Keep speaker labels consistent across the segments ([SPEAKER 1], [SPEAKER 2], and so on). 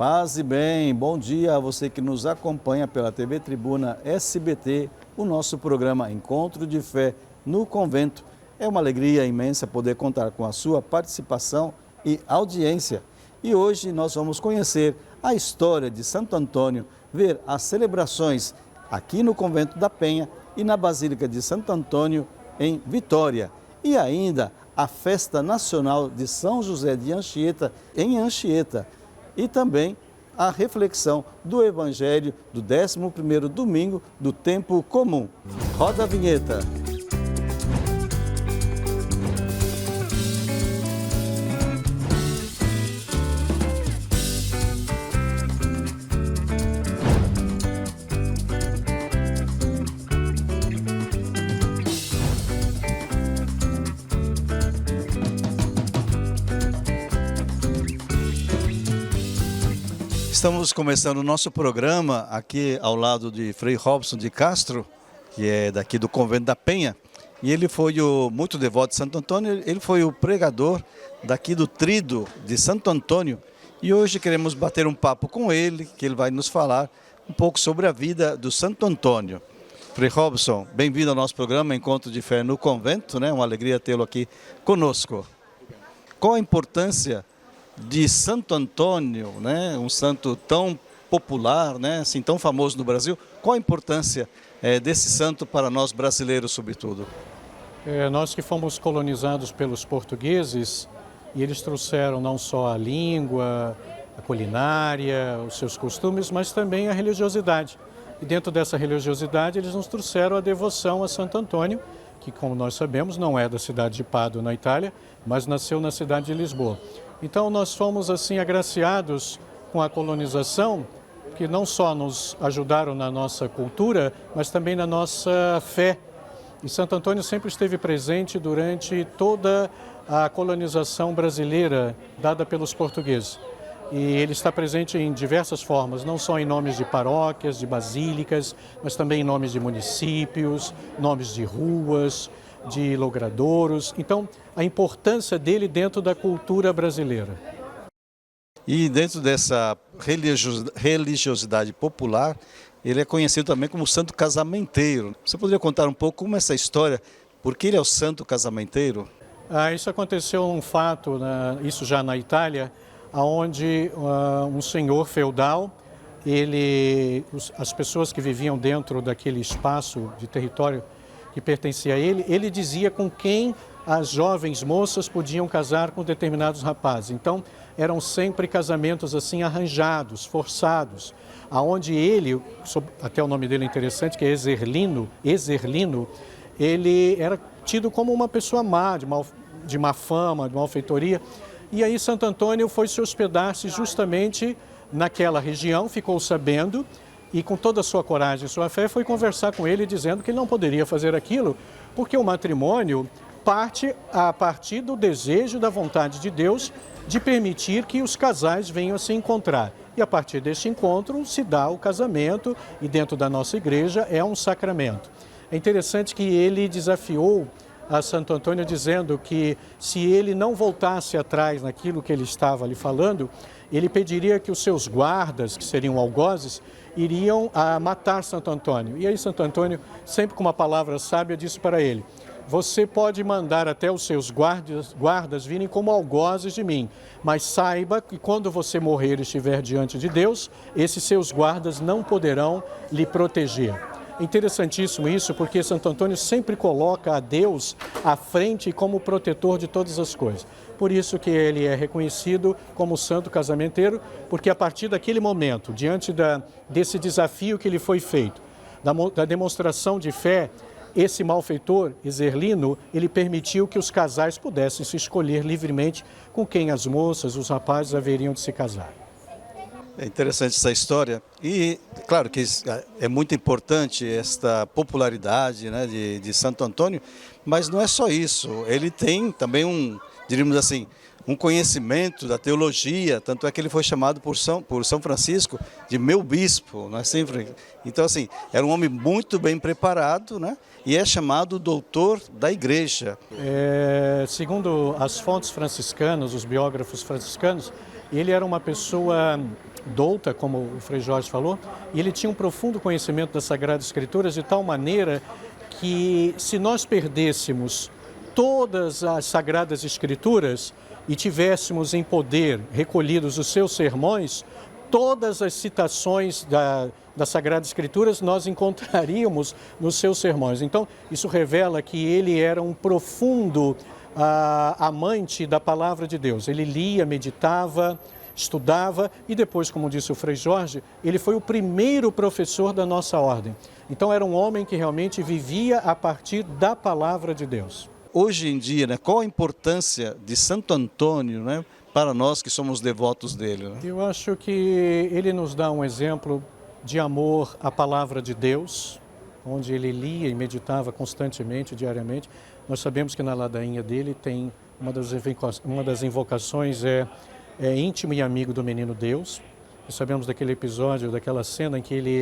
[SPEAKER 1] Paz e bem, bom dia a você que nos acompanha pela TV Tribuna SBT, o nosso programa Encontro de Fé no Convento. É uma alegria imensa poder contar com a sua participação e audiência. E hoje nós vamos conhecer a história de Santo Antônio, ver as celebrações aqui no Convento da Penha e na Basílica de Santo Antônio em Vitória. E ainda a Festa Nacional de São José de Anchieta em Anchieta. E também a reflexão do Evangelho do 11º domingo do Tempo Comum. Roda a vinheta. Estamos começando o nosso programa aqui ao lado de Frei Robson de Castro, que é daqui do Convento da Penha. E ele foi muito devoto de Santo Antônio, ele foi o pregador daqui do Tríduo de Santo Antônio. E hoje queremos bater um papo com ele, que ele vai nos falar um pouco sobre a vida do Santo Antônio. Frei Robson, bem-vindo ao nosso programa Encontro de Fé no Convento, né? Uma alegria tê-lo aqui conosco. Qual a importância de Santo Antônio, né? Um santo tão popular, né? Assim, tão famoso no Brasil? Qual a importância desse santo para nós brasileiros, sobretudo?
[SPEAKER 2] Nós que fomos colonizados pelos portugueses, e eles trouxeram não só a língua, a culinária, os seus costumes, mas também a religiosidade. E dentro dessa religiosidade eles nos trouxeram a devoção a Santo Antônio, que, como nós sabemos, não é da cidade de Pádua, na Itália, mas nasceu na cidade de Lisboa. Então nós fomos assim agraciados com a colonização, que não só nos ajudaram na nossa cultura, mas também na nossa fé. E Santo Antônio sempre esteve presente durante toda a colonização brasileira dada pelos portugueses. E ele está presente em diversas formas, não só em nomes de paróquias, de basílicas, mas também em nomes de municípios, nomes de ruas, de logradouros. Então, a importância dele dentro da cultura brasileira.
[SPEAKER 1] E dentro dessa religiosidade popular, ele é conhecido também como santo casamenteiro. Você poderia contar um pouco como é essa história? Por que ele é o santo casamenteiro?
[SPEAKER 2] Isso aconteceu um fato, isso já na Itália, onde um senhor feudal, as pessoas que viviam dentro daquele espaço de território que pertencia a ele, ele dizia com quem as jovens moças podiam casar com determinados rapazes. Então, eram sempre casamentos assim arranjados, forçados, aonde ele, até o nome dele é interessante, que é Ezerlino, ele era tido como uma pessoa má, de má fama, de malfeitoria. E aí Santo Antônio foi se hospedar-se justamente naquela região, ficou sabendo, e com toda a sua coragem e sua fé foi conversar com ele dizendo que ele não poderia fazer aquilo, porque o matrimônio parte a partir do desejo, da vontade de Deus, de permitir que os casais venham a se encontrar. E a partir deste encontro se dá o casamento, e dentro da nossa igreja é um sacramento. É interessante que ele desafiou a Santo Antônio dizendo que se ele não voltasse atrás naquilo que ele estava ali falando, ele pediria que os seus guardas, que seriam algozes, iriam matar Santo Antônio. E aí Santo Antônio, sempre com uma palavra sábia, disse para ele: você pode mandar até os seus guardas virem como algozes de mim, mas saiba que quando você morrer e estiver diante de Deus, esses seus guardas não poderão lhe proteger. É interessantíssimo isso, porque Santo Antônio sempre coloca a Deus à frente como protetor de todas as coisas. Por isso que ele é reconhecido como santo casamenteiro, porque a partir daquele momento, diante desse desafio que lhe foi feito, da demonstração de fé, esse malfeitor, Ezerlino, ele permitiu que os casais pudessem se escolher livremente com quem as moças, os rapazes haveriam de se casar.
[SPEAKER 1] É interessante essa história e, claro, que é muito importante esta popularidade, né, de Santo Antônio, mas não é só isso. Ele tem também diríamos assim, um conhecimento da teologia, tanto é que ele foi chamado por São Francisco de meu bispo, não é sempre? Então, assim, era um homem muito bem preparado, né? E é chamado doutor da igreja.
[SPEAKER 2] Segundo as fontes franciscanas, os biógrafos franciscanos, ele era uma pessoa douta, como o Frei Jorge falou, e ele tinha um profundo conhecimento das Sagradas Escrituras de tal maneira que, se nós perdêssemos todas as Sagradas Escrituras e tivéssemos em poder recolhidos os seus sermões, todas as citações das Sagradas Escrituras nós encontraríamos nos seus sermões. Então, isso revela que ele era um profundo amante da Palavra de Deus. Ele lia, meditava, estudava e depois, como disse o Frei Jorge, ele foi o primeiro professor da nossa ordem. Então, era um homem que realmente vivia a partir da Palavra de Deus.
[SPEAKER 1] Hoje em dia, né, qual a importância de Santo Antônio, né, para nós que somos devotos dele? Né?
[SPEAKER 2] Eu acho que ele nos dá um exemplo de amor à Palavra de Deus, onde ele lia e meditava constantemente, diariamente. Nós sabemos que na ladainha dele tem uma das invocações é íntimo e amigo do menino Deus. Nós sabemos daquele episódio, daquela cena em que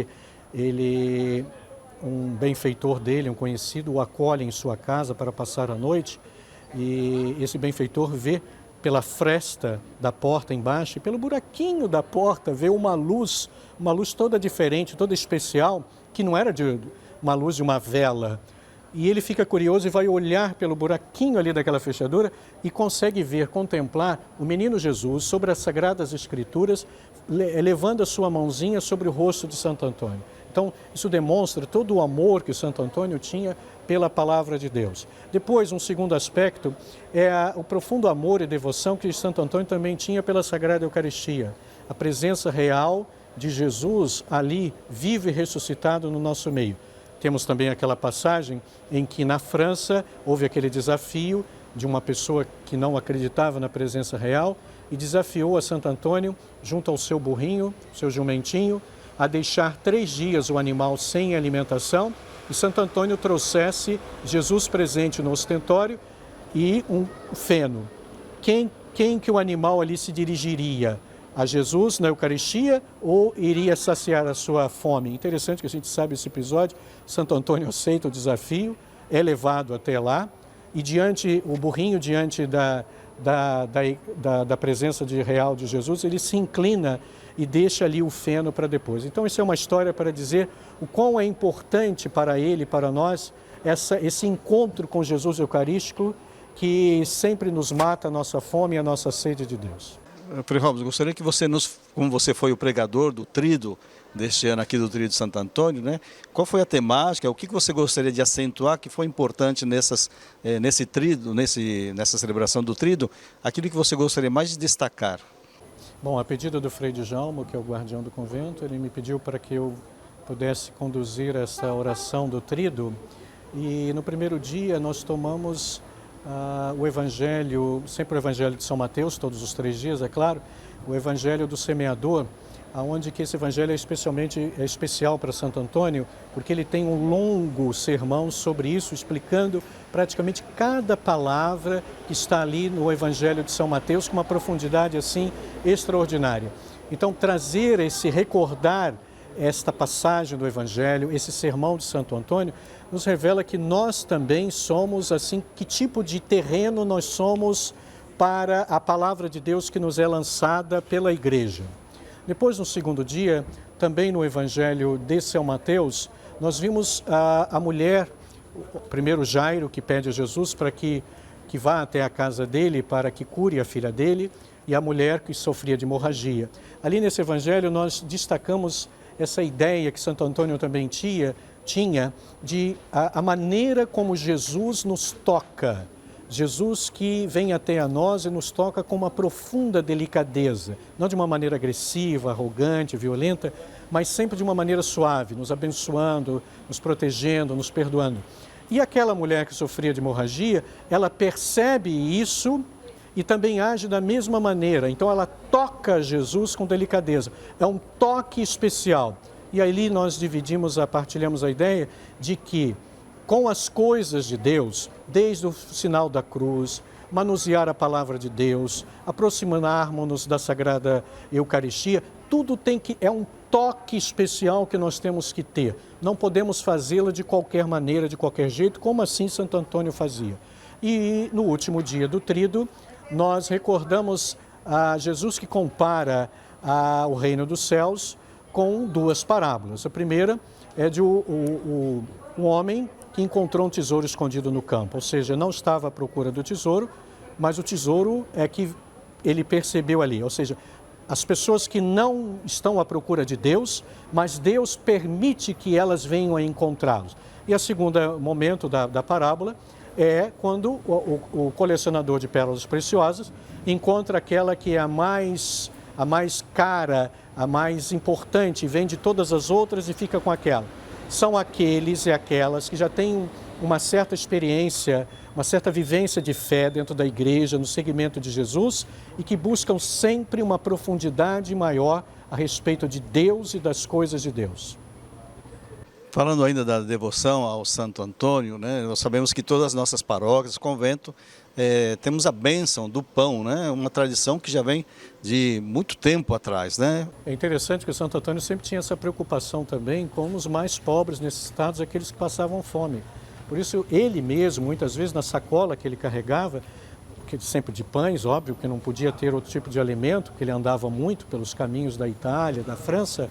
[SPEAKER 2] um benfeitor dele, um conhecido, o acolhe em sua casa para passar a noite, e esse benfeitor vê pela fresta da porta embaixo e pelo buraquinho da porta, vê uma luz toda diferente, toda especial, que não era uma luz de uma vela. E ele fica curioso e vai olhar pelo buraquinho ali daquela fechadura e consegue ver, contemplar o menino Jesus sobre as Sagradas Escrituras, levando a sua mãozinha sobre o rosto de Santo Antônio. Então, isso demonstra todo o amor que Santo Antônio tinha pela Palavra de Deus. Depois, um segundo aspecto é o profundo amor e devoção que Santo Antônio também tinha pela Sagrada Eucaristia. A presença real de Jesus ali, vivo e ressuscitado no nosso meio. Temos também aquela passagem em que na França houve aquele desafio de uma pessoa que não acreditava na presença real e desafiou a Santo Antônio, junto ao seu burrinho, seu jumentinho, a deixar 3 dias o animal sem alimentação e Santo Antônio trouxesse Jesus presente no ostentório e um feno. Quem que o animal ali se dirigiria? A Jesus na Eucaristia ou iria saciar a sua fome? Interessante que a gente sabe esse episódio. Santo Antônio aceita o desafio, é levado até lá e o burrinho diante da presença real de Jesus, ele se inclina e deixa ali o feno para depois. Então, isso é uma história para dizer o quão é importante para ele, para nós, esse encontro com Jesus Eucarístico que sempre nos mata a nossa fome e a nossa sede de Deus.
[SPEAKER 1] Frei Robson, gostaria que você como você foi o pregador do Tríduo, deste ano aqui do Tríduo de Santo Antônio, né? Qual foi a temática, o que você gostaria de acentuar que foi importante nesse Tríduo, nessa celebração do Tríduo, aquilo que você gostaria mais de destacar?
[SPEAKER 2] Bom, a pedido do Frei Djalma, que é o guardião do convento, ele me pediu para que eu pudesse conduzir essa oração do Tríduo. E no primeiro dia nós tomamos o Evangelho, sempre o Evangelho de São Mateus, todos os 3 dias, é claro, o Evangelho do Semeador, onde que esse Evangelho é especial para Santo Antônio, porque ele tem um longo sermão sobre isso, explicando praticamente cada palavra que está ali no Evangelho de São Mateus, com uma profundidade assim extraordinária. Então, recordar esta passagem do Evangelho, esse sermão de Santo Antônio, nos revela que nós também somos, assim, que tipo de terreno nós somos para a palavra de Deus que nos é lançada pela Igreja. Depois, no segundo dia, também no Evangelho de São Mateus, nós vimos a mulher, primeiro Jairo, que pede a Jesus para que vá até a casa dele para que cure a filha dele, e a mulher que sofria de hemorragia. Ali nesse Evangelho nós destacamos essa ideia que Santo Antônio também tinha de a maneira como Jesus nos toca. Jesus que vem até a nós e nos toca com uma profunda delicadeza, não de uma maneira agressiva, arrogante, violenta, mas sempre de uma maneira suave, nos abençoando, nos protegendo, nos perdoando. E aquela mulher que sofria de hemorragia, ela percebe isso e também age da mesma maneira. Então ela toca Jesus com delicadeza. É um toque especial. E ali nós partilhamos a ideia de que com as coisas de Deus, desde o sinal da cruz, manusear a palavra de Deus, aproximarmos-nos da Sagrada Eucaristia, tudo é um toque especial que nós temos que ter. Não podemos fazê-la de qualquer maneira, de qualquer jeito, como assim Santo Antônio fazia. E no último dia do Tríduo, nós recordamos a Jesus que compara o reino dos céus com duas parábolas. A primeira é de um homem que encontrou um tesouro escondido no campo, ou seja, não estava à procura do tesouro, mas o tesouro é que ele percebeu ali, ou seja, as pessoas que não estão à procura de Deus, mas Deus permite que elas venham a encontrá-los. E o segundo momento da parábola é quando o colecionador de pérolas preciosas encontra aquela que é a mais cara, a mais importante, vende todas as outras e fica com aquela. São aqueles e aquelas que já têm uma certa experiência, uma certa vivência de fé dentro da igreja, no seguimento de Jesus e que buscam sempre uma profundidade maior a respeito de Deus e das coisas de Deus.
[SPEAKER 1] Falando ainda da devoção ao Santo Antônio, né, nós sabemos que todas as nossas paróquias, convento, temos a bênção do pão, né, uma tradição que já vem de muito tempo atrás, né?
[SPEAKER 2] É interessante que o Santo Antônio sempre tinha essa preocupação também com os mais pobres, necessitados, aqueles que passavam fome. Por isso, ele mesmo, muitas vezes, na sacola que ele carregava, sempre de pães, óbvio que não podia ter outro tipo de alimento, porque ele andava muito pelos caminhos da Itália, da França,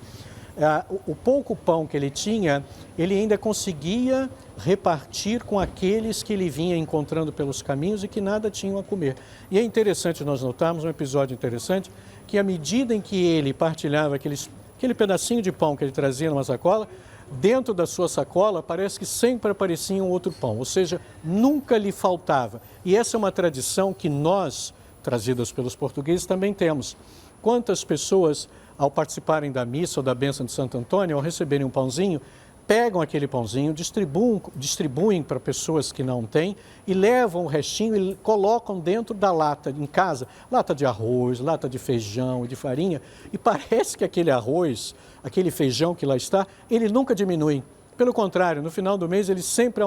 [SPEAKER 2] o pouco pão que ele tinha, ele ainda conseguia repartir com aqueles que ele vinha encontrando pelos caminhos e que nada tinham a comer. E é interessante nós notarmos, um episódio interessante, que à medida em que ele partilhava aquele pedacinho de pão que ele trazia numa sacola, dentro da sua sacola parece que sempre aparecia um outro pão, ou seja, nunca lhe faltava. E essa é uma tradição que nós, trazidas pelos portugueses, também temos. Quantas pessoas, ao participarem da missa ou da bênção de Santo Antônio, ao receberem um pãozinho, pegam aquele pãozinho, distribuem para pessoas que não têm e levam o restinho e colocam dentro da lata em casa, lata de arroz, lata de feijão e de farinha, e parece que aquele arroz, aquele feijão que lá está, ele nunca diminui. Pelo contrário, no final do mês ele sempre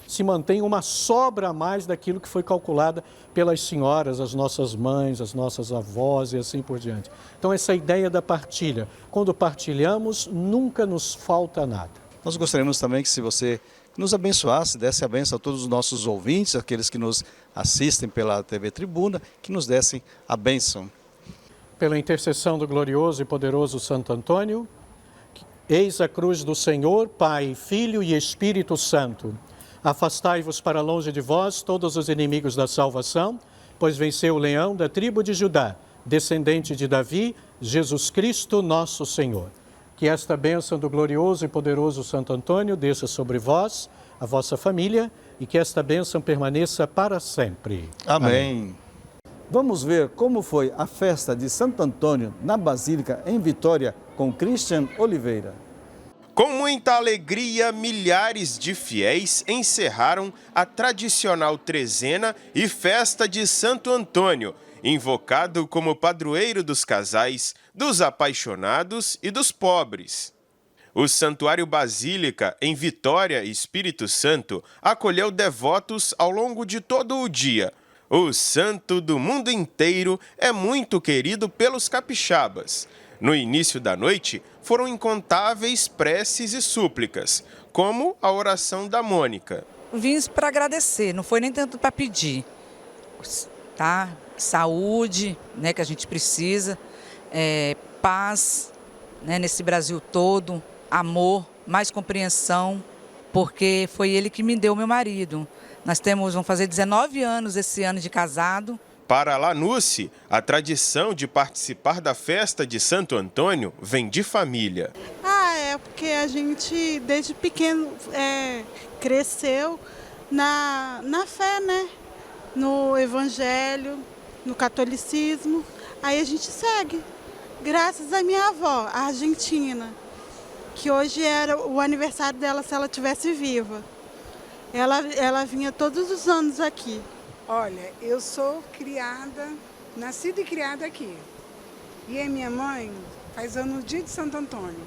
[SPEAKER 2] se mantém uma sobra a mais daquilo que foi calculada pelas senhoras, as nossas mães, as nossas avós e assim por diante. Então essa ideia da partilha, quando partilhamos, nunca nos falta nada.
[SPEAKER 1] Nós gostaríamos também que se você nos abençoasse, desse a bênção a todos os nossos ouvintes, aqueles que nos assistem pela TV Tribuna, que nos dessem a bênção.
[SPEAKER 2] Pela intercessão do glorioso e poderoso Santo Antônio, eis a cruz do Senhor, Pai, Filho e Espírito Santo. Afastai-vos para longe de vós todos os inimigos da salvação, pois venceu o leão da tribo de Judá, descendente de Davi, Jesus Cristo, nosso Senhor. Que esta bênção do glorioso e poderoso Santo Antônio desça sobre vós, a vossa família, e que esta bênção permaneça para sempre.
[SPEAKER 1] Amém. Vamos ver como foi a festa de Santo Antônio na Basílica em Vitória com Christian Oliveira.
[SPEAKER 3] Com muita alegria, milhares de fiéis encerraram a tradicional trezena e festa de Santo Antônio, invocado como padroeiro dos casais, dos apaixonados e dos pobres. O Santuário Basílica, em Vitória, Espírito Santo, acolheu devotos ao longo de todo o dia. O santo do mundo inteiro é muito querido pelos capixabas. No início da noite, foram incontáveis preces e súplicas, como a oração da Mônica.
[SPEAKER 4] Vim para agradecer, não foi nem tanto para pedir, tá? Saúde, né, que a gente precisa, paz, né, nesse Brasil todo, amor, mais compreensão, porque foi ele que me deu meu marido. Vamos fazer 19 anos esse ano de casado.
[SPEAKER 3] Para Lanusse, a tradição de participar da festa de Santo Antônio vem de família.
[SPEAKER 5] É porque a gente, desde pequeno, cresceu na fé, né? No evangelho, no catolicismo. Aí a gente segue, graças à minha avó, a argentina, que hoje era o aniversário dela se ela estivesse viva. Ela vinha todos os anos aqui.
[SPEAKER 6] Olha, eu sou criada, nascida e criada aqui. E a minha mãe faz ano no dia de Santo Antônio.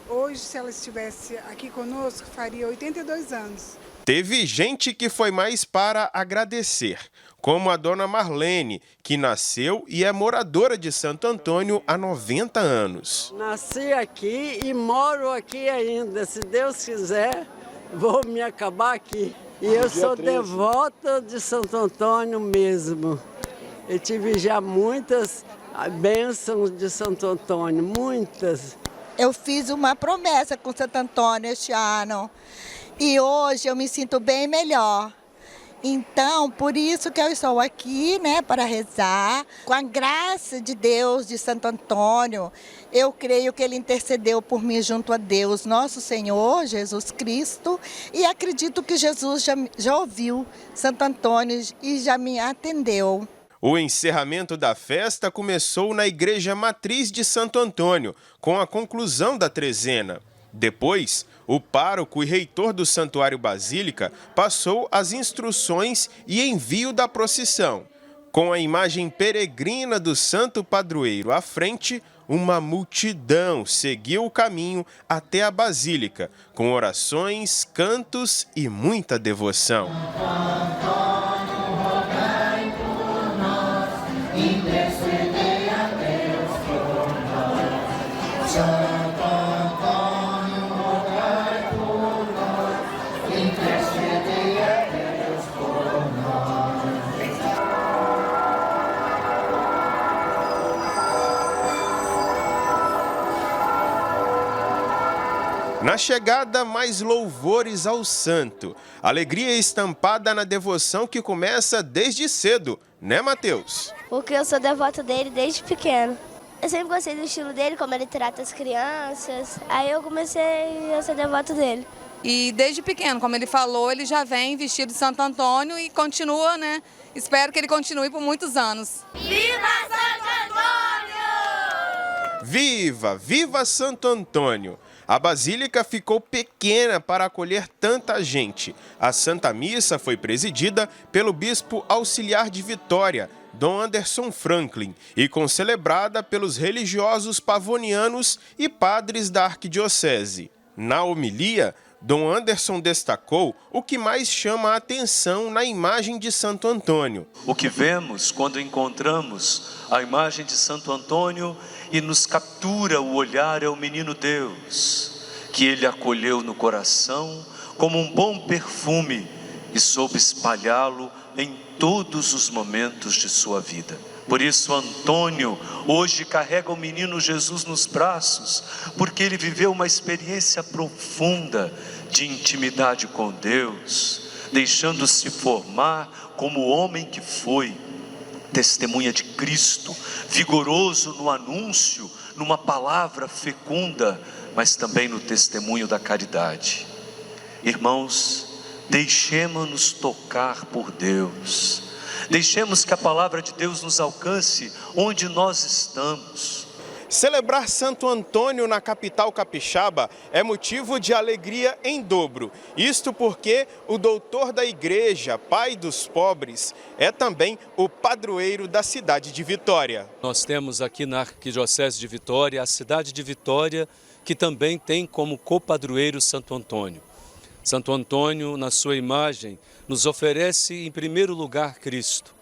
[SPEAKER 6] Hoje, se ela estivesse aqui conosco, faria 82 anos.
[SPEAKER 3] Teve gente que foi mais para agradecer, como a dona Marlene, que nasceu e é moradora de Santo Antônio há 90 anos.
[SPEAKER 7] Nasci aqui e moro aqui ainda. Se Deus quiser, vou me acabar aqui. E eu sou devota de Santo Antônio mesmo. Eu tive já muitas bênçãos de Santo Antônio, muitas.
[SPEAKER 8] Eu fiz uma promessa com Santo Antônio este ano e hoje eu me sinto bem melhor. Então, por isso que eu estou aqui, né, para rezar. Com a graça de Deus, de Santo Antônio, eu creio que ele intercedeu por mim junto a Deus, nosso Senhor, Jesus Cristo, e acredito que Jesus já ouviu Santo Antônio e já me atendeu.
[SPEAKER 3] O encerramento da festa começou na Igreja Matriz de Santo Antônio, com a conclusão da trezena. Depois, o pároco e reitor do Santuário Basílica passou as instruções e envio da procissão. Com a imagem peregrina do Santo Padroeiro à frente, uma multidão seguiu o caminho até a Basílica, com orações, cantos e muita devoção. Na chegada, mais louvores ao santo. Alegria estampada na devoção que começa desde cedo, né, Mateus?
[SPEAKER 9] Porque eu sou devota dele desde pequeno. Eu sempre gostei do estilo dele, como ele trata as crianças. Aí eu comecei a ser devota dele.
[SPEAKER 4] E desde pequeno, como ele falou, ele já vem vestido de Santo Antônio e continua, né? Espero que ele continue por muitos anos.
[SPEAKER 9] Viva Santo Antônio!
[SPEAKER 3] Viva! Viva Santo Antônio! A Basílica ficou pequena para acolher tanta gente. A Santa Missa foi presidida pelo Bispo Auxiliar de Vitória, Dom Anderson Franklin, e concelebrada pelos religiosos pavonianos e padres da Arquidiocese. Na homilia, Dom Anderson destacou o que mais chama a atenção na imagem de Santo Antônio.
[SPEAKER 10] O que vemos quando encontramos a imagem de Santo Antônio e nos captura o olhar é o menino Deus, que ele acolheu no coração como um bom perfume e soube espalhá-lo em todos os momentos de sua vida. Por isso Antônio hoje carrega o menino Jesus nos braços, porque ele viveu uma experiência profunda de intimidade com Deus, deixando-se formar como o homem que foi, testemunha de Cristo, vigoroso no anúncio, numa palavra fecunda, mas também no testemunho da caridade. Irmãos, deixemos-nos tocar por Deus, deixemos que a palavra de Deus nos alcance onde nós estamos.
[SPEAKER 3] Celebrar Santo Antônio na capital capixaba é motivo de alegria em dobro. Isto porque o doutor da igreja, pai dos pobres, é também o padroeiro da cidade de Vitória.
[SPEAKER 11] Nós temos aqui na Arquidiocese de Vitória, a cidade de Vitória, que também tem como copadroeiro Santo Antônio. Santo Antônio, na sua imagem, nos oferece em primeiro lugar Cristo.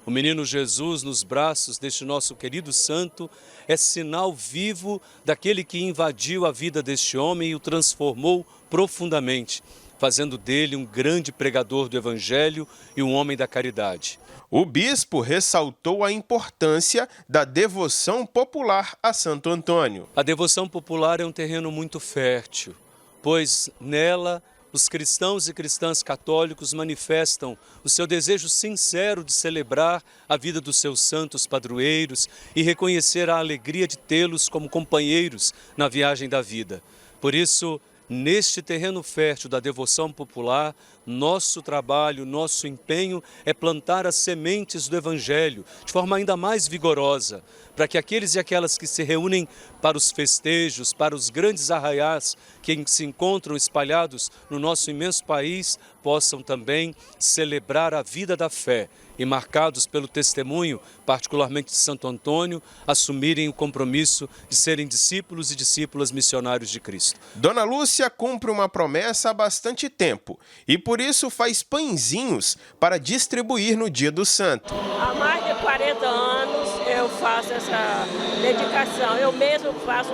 [SPEAKER 11] O menino Jesus nos braços deste nosso querido santo é sinal vivo daquele que invadiu a vida deste homem e o transformou profundamente, fazendo dele um grande pregador do Evangelho e um homem da caridade.
[SPEAKER 3] O bispo ressaltou a importância da devoção popular a Santo Antônio.
[SPEAKER 11] A devoção popular é um terreno muito fértil, pois nela os cristãos e cristãs católicos manifestam o seu desejo sincero de celebrar a vida dos seus santos padroeiros e reconhecer a alegria de tê-los como companheiros na viagem da vida. Por isso, neste terreno fértil da devoção popular, nosso trabalho, nosso empenho é plantar as sementes do Evangelho de forma ainda mais vigorosa, para que aqueles e aquelas que se reúnem para os festejos, para os grandes arraiais que se encontram espalhados no nosso imenso país, possam também celebrar a vida da fé e, marcados pelo testemunho, particularmente de Santo Antônio, assumirem o compromisso de serem discípulos e discípulas missionários de Cristo.
[SPEAKER 3] Dona Lúcia cumpre uma promessa há bastante tempo e por isso faz pãezinhos para distribuir no dia do santo.
[SPEAKER 12] Há mais de 40 anos eu faço essa dedicação, eu mesmo faço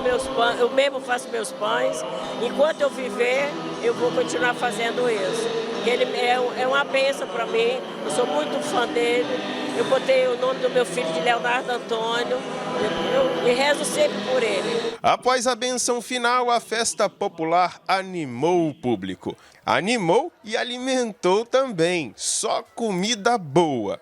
[SPEAKER 12] meus pães, enquanto eu viver eu vou continuar fazendo isso. Ele é uma bênção para mim, eu sou muito fã dele Eu botei o nome do meu filho de Leonardo Antônio. Eu rezo sempre por ele.
[SPEAKER 3] Após a bênção final, a festa popular animou o público. Animou e alimentou também. Só comida boa.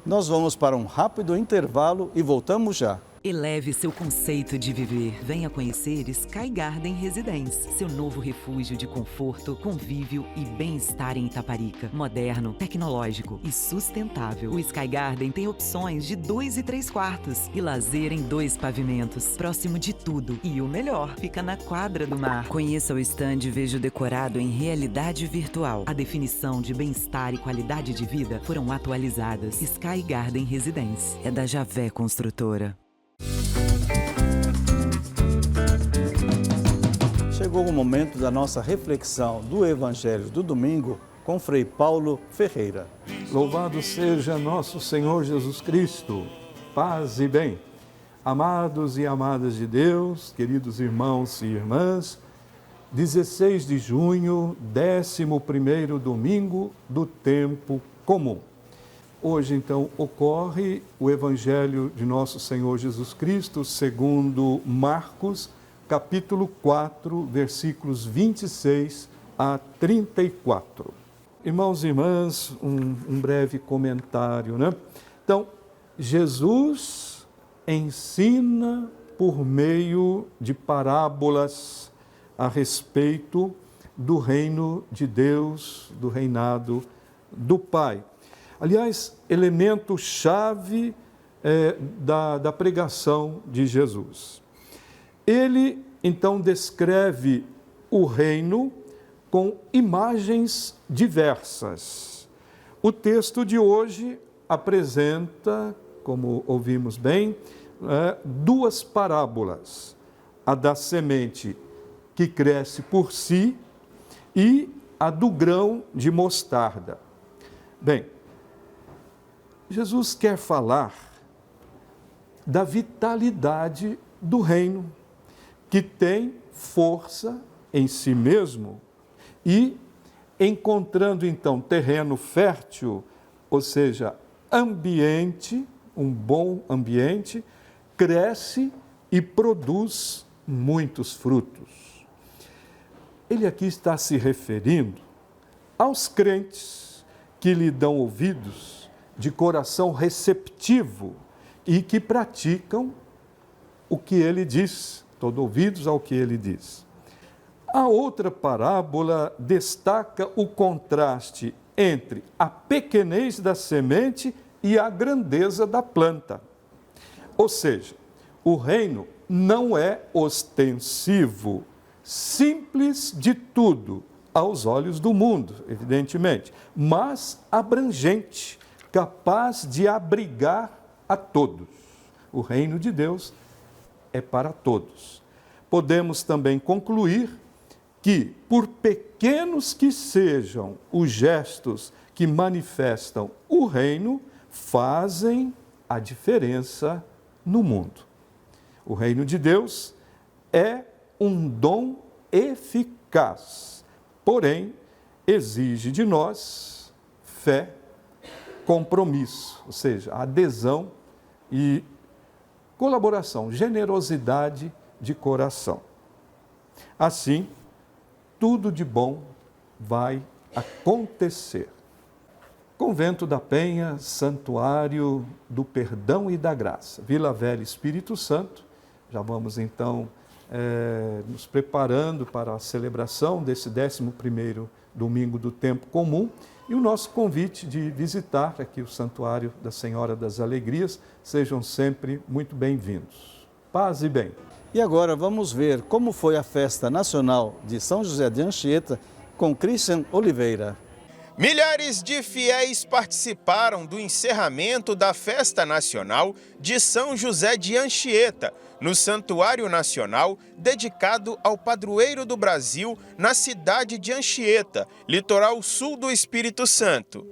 [SPEAKER 1] Nós vamos para um rápido intervalo e voltamos já.
[SPEAKER 13] Eleve seu conceito de viver. Venha conhecer Sky Garden Residência, seu novo refúgio de conforto, convívio e bem-estar em Itaparica. Moderno, tecnológico e sustentável. O Sky Garden tem opções de 2 e 3 quartos e lazer em 2 pavimentos, próximo de tudo. E o melhor, fica na quadra do mar. Conheça o stand e veja o decorado em realidade virtual. A definição de bem-estar e qualidade de vida foram atualizadas. Sky Garden Residência é da Javé Construtora.
[SPEAKER 1] Chegou o momento da nossa reflexão do Evangelho do domingo com Frei Paulo Ferreira.
[SPEAKER 14] Louvado seja nosso Senhor Jesus Cristo. Paz e bem. Amados e amadas de Deus, queridos irmãos e irmãs, 16 de junho, 11º domingo do tempo comum. Hoje, então, ocorre o Evangelho de nosso Senhor Jesus Cristo, segundo Marcos, capítulo 4, versículos 26 a 34. Irmãos e irmãs, um breve comentário, né? Então, Jesus ensina por meio de parábolas a respeito do reino de Deus, do reinado do Pai. Aliás, elemento-chave da pregação de Jesus. Ele, então, descreve o reino com imagens diversas. O texto de hoje apresenta, como ouvimos bem, 2 parábolas. A da semente que cresce por si e a do grão de mostarda. Bem, Jesus quer falar da vitalidade do reino, que tem força em si mesmo e, encontrando então terreno fértil, ou seja, ambiente, um bom ambiente, cresce e produz muitos frutos. Ele aqui está se referindo aos crentes que lhe dão ouvidos, de coração receptivo e que praticam o que ele diz, todo ouvidos ao que ele diz. A outra parábola destaca o contraste entre a pequenez da semente e a grandeza da planta. Ou seja, o reino não é ostensivo, simples de tudo, aos olhos do mundo, evidentemente, mas abrangente, capaz de abrigar a todos. O reino de Deus é para todos. Podemos também concluir que, por pequenos que sejam os gestos que manifestam o reino, fazem a diferença no mundo. O reino de Deus é um dom eficaz, porém, exige de nós fé, compromisso, ou seja, adesão e colaboração, generosidade de coração. Assim, tudo de bom vai acontecer. Convento da Penha, Santuário do Perdão e da Graça, Vila Velha, Espírito Santo. Já vamos então nos preparando para a celebração desse 11º domingo do tempo comum. E o nosso convite de visitar aqui o Santuário da Senhora das Alegrias, sejam sempre muito bem-vindos. Paz e bem.
[SPEAKER 1] E agora vamos ver como foi a Festa Nacional de São José de Anchieta com Christian Oliveira.
[SPEAKER 3] Milhares de fiéis participaram do encerramento da Festa Nacional de São José de Anchieta, no Santuário Nacional dedicado ao padroeiro do Brasil, na cidade de Anchieta, litoral sul do Espírito Santo.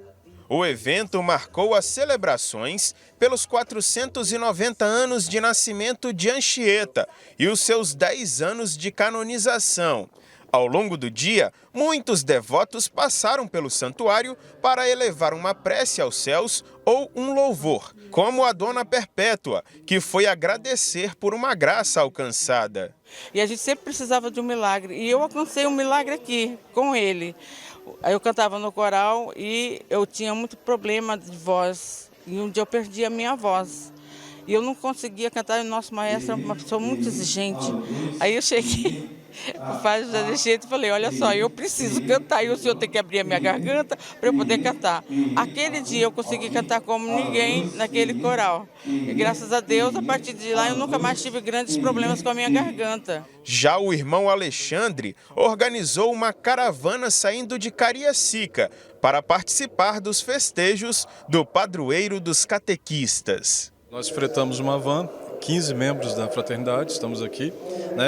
[SPEAKER 3] O evento marcou as celebrações pelos 490 anos de nascimento de Anchieta e os seus 10 anos de canonização. Ao longo do dia, muitos devotos passaram pelo santuário para elevar uma prece aos céus ou um louvor, como a Dona Perpétua, que foi agradecer por uma graça alcançada.
[SPEAKER 15] E a gente sempre precisava de um milagre, e eu alcancei um milagre aqui, com ele. Eu cantava no coral e eu tinha muito problema de voz, e um dia eu perdi a minha voz. E eu não conseguia cantar, e o nosso maestro é uma pessoa muito exigente. Aí eu cheguei o padre José de Anchieta e falei, olha só, eu preciso cantar e o senhor tem que abrir a minha garganta para eu poder cantar. Aquele dia eu consegui cantar como ninguém naquele coral. E graças a Deus, a partir de lá eu nunca mais tive grandes problemas com a minha garganta.
[SPEAKER 3] Já o irmão Alexandre organizou uma caravana saindo de Cariacica para participar dos festejos do padroeiro dos catequistas.
[SPEAKER 16] Nós fretamos uma van, 15 membros da fraternidade, estamos aqui,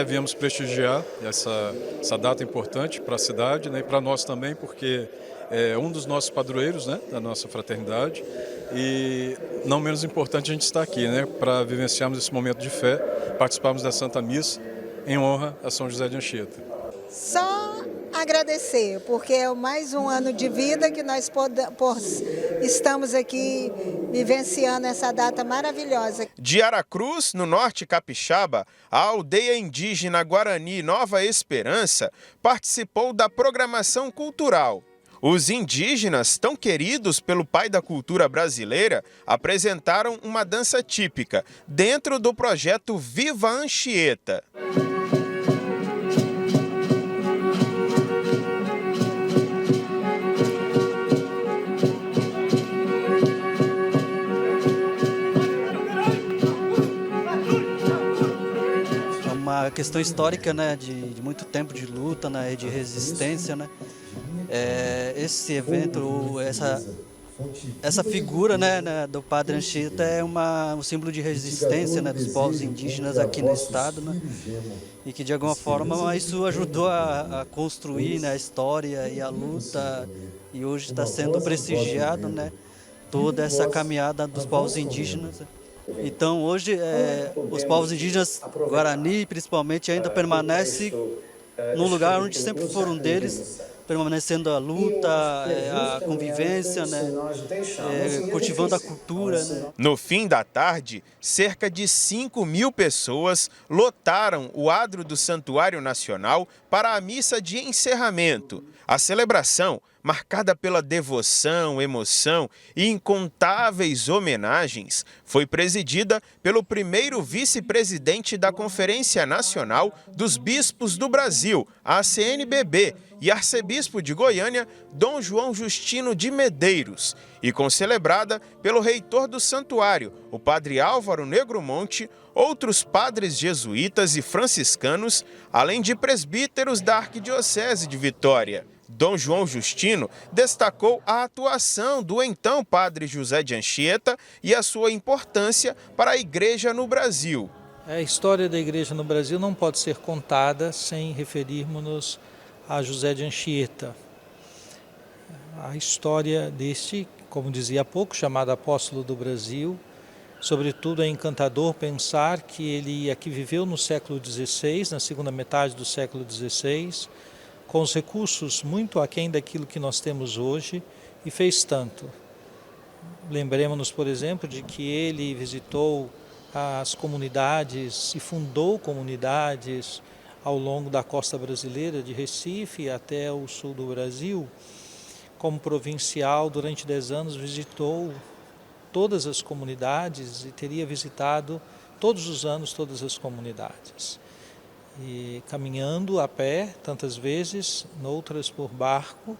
[SPEAKER 16] viemos prestigiar essa data importante para a cidade, e para nós também, porque é um dos nossos padroeiros, da nossa fraternidade, e não menos importante a gente estar aqui, para vivenciarmos esse momento de fé, participarmos da Santa Missa em honra a São José de Anchieta.
[SPEAKER 17] Só agradecer, porque é mais um ano de vida que nós estamos aqui vivenciando essa data maravilhosa.
[SPEAKER 3] De Aracruz, no norte capixaba, a aldeia indígena Guarani Nova Esperança participou da programação cultural. Os indígenas, tão queridos pelo pai da cultura brasileira, apresentaram uma dança típica dentro do projeto Viva Anchieta.
[SPEAKER 18] Uma questão histórica, de muito tempo de luta, e de resistência, esse evento, essa figura, do Padre Anchieta é um símbolo de resistência, dos povos indígenas aqui no estado, e que de alguma forma isso ajudou a construir, a história e a luta, e hoje está sendo prestigiado, toda essa caminhada dos povos indígenas. Então hoje os povos indígenas Guarani principalmente ainda permanecem no lugar onde sempre foram deles, permanecendo a luta, a convivência, cultivando a cultura.
[SPEAKER 3] No fim da tarde, cerca de 5.000 pessoas lotaram o adro do Santuário Nacional para a missa de encerramento. A celebração, marcada pela devoção, emoção e incontáveis homenagens, foi presidida pelo primeiro vice-presidente da Conferência Nacional dos Bispos do Brasil, a CNBB, e arcebispo de Goiânia, Dom João Justino de Medeiros, e concelebrada pelo reitor do santuário, o padre Álvaro Negromonte, outros padres jesuítas e franciscanos, além de presbíteros da Arquidiocese de Vitória. Dom João Justino destacou a atuação do então padre José de Anchieta e a sua importância para a igreja no Brasil.
[SPEAKER 19] A história da igreja no Brasil não pode ser contada sem referirmos-nos a José de Anchieta. A história deste, como dizia há pouco, chamado apóstolo do Brasil, sobretudo é encantador pensar que ele aqui viveu no século XVI, na segunda metade do século XVI, com os recursos muito aquém daquilo que nós temos hoje, e fez tanto. Lembremos-nos, por exemplo, de que ele visitou as comunidades e fundou comunidades ao longo da costa brasileira, de Recife até o sul do Brasil. Como provincial, durante 10 anos, visitou todas as comunidades e teria visitado todos os anos todas as comunidades. E caminhando a pé, tantas vezes, noutras por barco,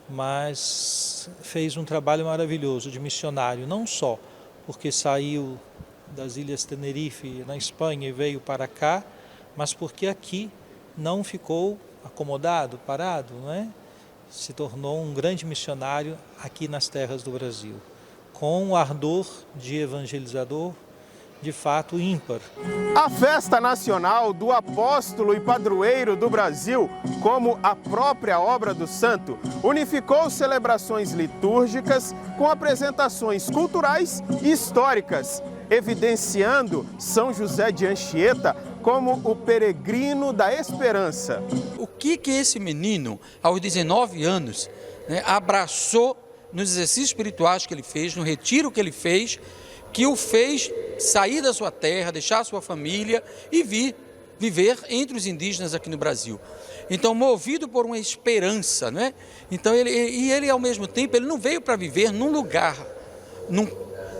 [SPEAKER 19] mas fez um trabalho maravilhoso de missionário, não só porque saiu das Ilhas Tenerife, na Espanha, e veio para cá, mas porque aqui não ficou acomodado, parado, Se tornou um grande missionário aqui nas terras do Brasil, com um ardor de evangelizador de fato, ímpar.
[SPEAKER 3] A festa nacional do apóstolo e padroeiro do Brasil, como a própria obra do santo, unificou celebrações litúrgicas com apresentações culturais e históricas, evidenciando São José de Anchieta como o peregrino da esperança.
[SPEAKER 20] O que esse menino, aos 19 anos, abraçou nos exercícios espirituais que ele fez, no retiro que ele fez, que o fez sair da sua terra, deixar a sua família e viver entre os indígenas aqui no Brasil. Então, movido por uma esperança, não é? Então, ele ao mesmo tempo, ele não veio para viver num lugar,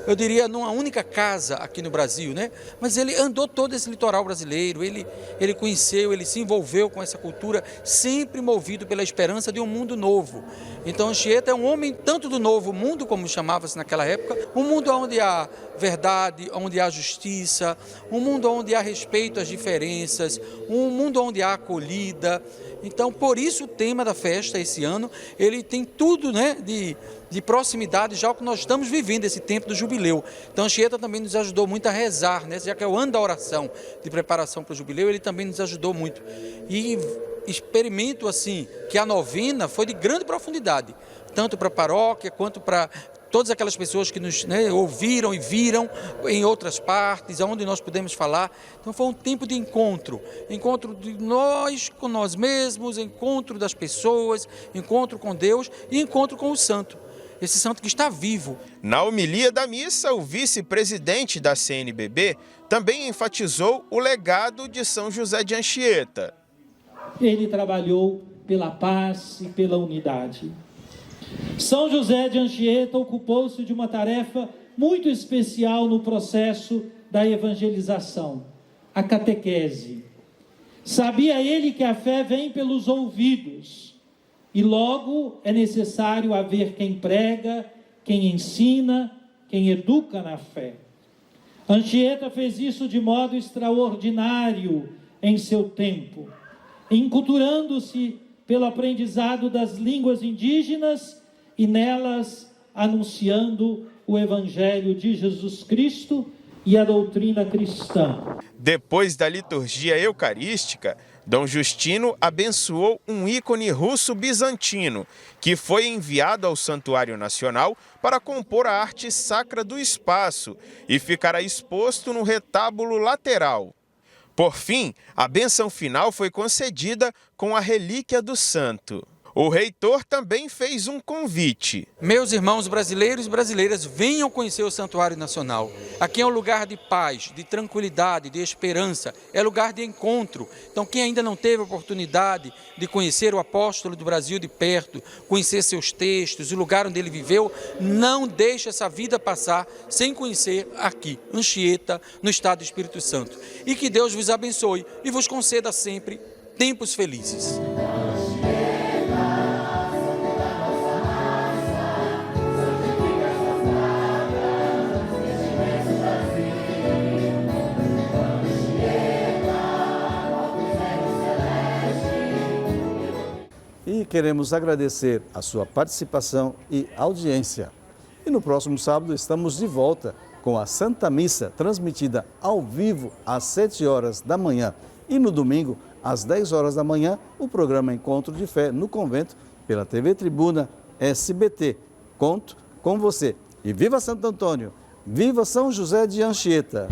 [SPEAKER 20] eu diria, numa única casa aqui no Brasil, né? Mas ele andou todo esse litoral brasileiro, ele conheceu, ele se envolveu com essa cultura, sempre movido pela esperança de um mundo novo. Então, Anchieta é um homem tanto do novo mundo, como chamava-se naquela época, um mundo onde há verdade, onde há justiça, um mundo onde há respeito às diferenças, um mundo onde há acolhida. Então, por isso o tema da festa esse ano, ele tem tudo, né, de proximidade já ao que nós estamos vivendo, esse tempo do jubileu. Então, Anchieta também nos ajudou muito a rezar, né, já que é o ano da oração de preparação para o jubileu, ele também nos ajudou muito. E experimento assim que a novena foi de grande profundidade, tanto para a paróquia quanto para todas aquelas pessoas que nos ouviram e viram em outras partes, onde nós pudemos falar. Então foi um tempo de encontro de nós com nós mesmos, encontro das pessoas, encontro com Deus e encontro com o santo, esse santo que está vivo.
[SPEAKER 3] Na homilia da missa, o vice-presidente da CNBB também enfatizou o legado de São José de Anchieta.
[SPEAKER 21] Ele trabalhou pela paz e pela unidade. São José de Anchieta ocupou-se de uma tarefa muito especial no processo da evangelização, a catequese. Sabia ele que a fé vem pelos ouvidos e logo é necessário haver quem prega, quem ensina, quem educa na fé. Anchieta fez isso de modo extraordinário em seu tempo, enculturando-se pelo aprendizado das línguas indígenas e nelas anunciando o Evangelho de Jesus Cristo e a doutrina cristã.
[SPEAKER 3] Depois da liturgia eucarística, Dom Justino abençoou um ícone russo-bizantino, que foi enviado ao Santuário Nacional para compor a arte sacra do espaço e ficará exposto no retábulo lateral. Por fim, a bênção final foi concedida com a relíquia do santo. O reitor também fez um convite.
[SPEAKER 20] Meus irmãos brasileiros e brasileiras, venham conhecer o Santuário Nacional. Aqui é um lugar de paz, de tranquilidade, de esperança, é lugar de encontro. Então, quem ainda não teve a oportunidade de conhecer o apóstolo do Brasil de perto, conhecer seus textos, o lugar onde ele viveu, não deixe essa vida passar sem conhecer aqui, Anchieta, no estado do Espírito Santo. E que Deus vos abençoe e vos conceda sempre tempos felizes.
[SPEAKER 1] E queremos agradecer a sua participação e audiência. E no próximo sábado estamos de volta com a Santa Missa, transmitida ao vivo às 7 horas da manhã. E no domingo, às 10 horas da manhã, o programa Encontro de Fé no Convento, pela TV Tribuna SBT. Conto com você. E viva Santo Antônio! Viva São José de Anchieta!